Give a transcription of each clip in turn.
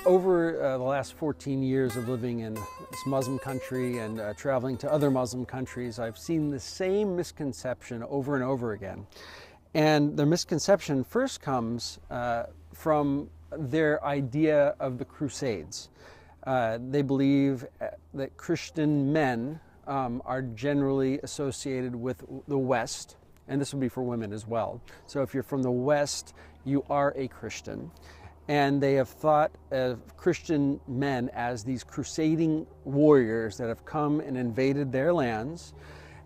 Over the last 14 years of living in this Muslim country and traveling to other Muslim countries, I've seen the same misconception over and over again. And the misconception first comes from their idea of the Crusades. They believe that Christian men are generally associated with the West, and this would be for women as well. So if you're from the West, you are a Christian. And they have thought of Christian men as these crusading warriors that have come and invaded their lands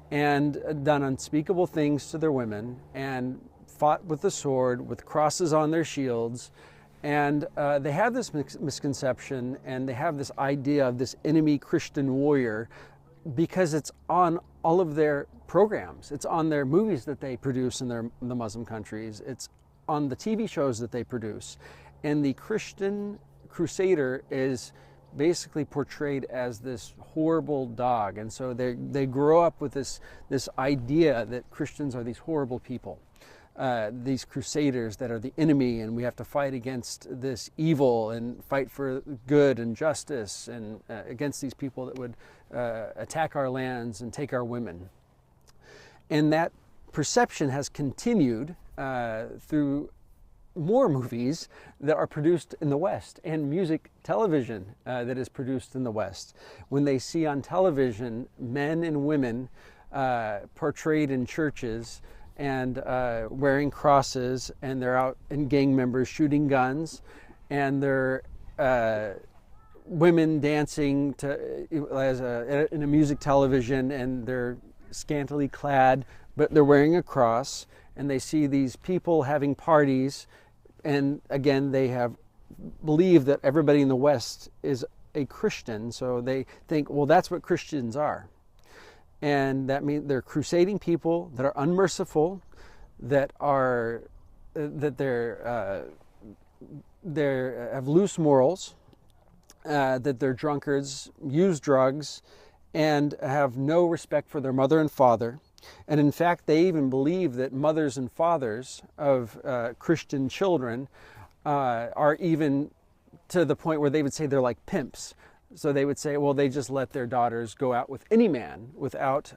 and done unspeakable things to their women and fought with the sword, with crosses on their shields. And they have this misconception, and they have this idea of this enemy Christian warrior because it's on all of their programs. It's on their movies that they produce in the Muslim countries. It's on the TV shows that they produce. And the Christian crusader is basically portrayed as this horrible dog. And so they grow up with this idea that Christians are these horrible people, these crusaders that are the enemy, and we have to fight against this evil and fight for good and justice and against these people that would attack our lands and take our women. And that perception has continued through more movies that are produced in the West and music television that is produced in the West. When they see on television men and women portrayed in churches and wearing crosses, and they're out in gang members shooting guns, and they're women dancing in a music television, and they're scantily clad, but they're wearing a cross, and they see these people having parties. And again, they have believed that everybody in the West is a Christian, so they think, well, that's what Christians are. And that means they're crusading people that are unmerciful, that they have loose morals, that they're drunkards, use drugs, and have no respect for their mother and father. And in fact, they even believe that mothers and fathers of Christian children are even to the point where they would say they're like pimps. So they would say, well, they just let their daughters go out with any man without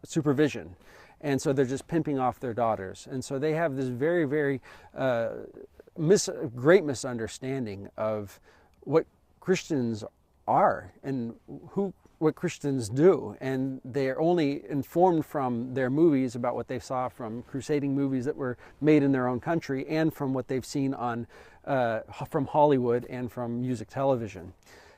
supervision. And so they're just pimping off their daughters. And so they have this very, very great misunderstanding of what Christians are and what Christians do, and they are only informed from their movies about what they saw from crusading movies that were made in their own country, and from what they've seen on from Hollywood and from music television.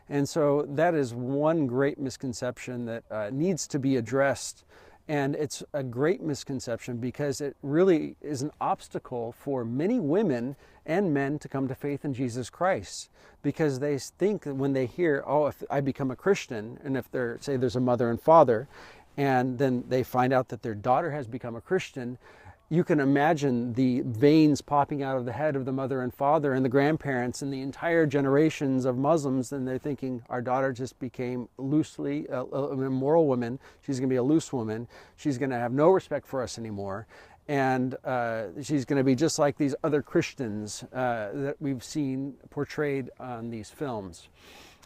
And so that is one great misconception that needs to be addressed. And it's a great misconception because it really is an obstacle for many women and men to come to faith in Jesus Christ, because they think that when they hear, oh, if I become a Christian, and if say there's a mother and father, and then they find out that their daughter has become a Christian, you can imagine the veins popping out of the head of the mother and father and the grandparents and the entire generations of Muslims, and they're thinking, our daughter just became loosely an immoral woman. She's going to be a loose woman. She's going to have no respect for us anymore. And she's going to be just like these other Christians that we've seen portrayed on these films.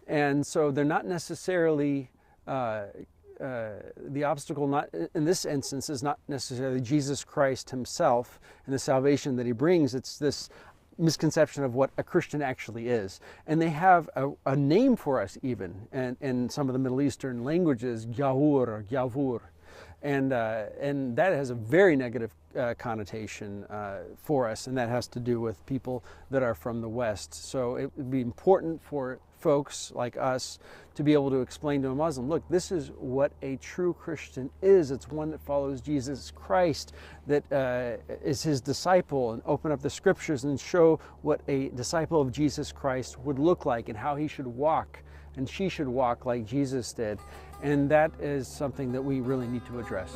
And so they're not necessarily the obstacle, not in this instance, is not necessarily Jesus Christ himself and the salvation that he brings. It's this misconception of what a Christian actually is. And they have a name for us even, and in some of the Middle Eastern languages, Yahur or Yavur. And that has a very negative connotation for us, and that has to do with people that are from the West. So it would be important for folks like us to be able to explain to a Muslim, look, this is what a true Christian is. It's one that follows Jesus Christ, that is his disciple, and open up the scriptures and show what a disciple of Jesus Christ would look like and how he should walk, and she should walk like Jesus did. And that is something that we really need to address.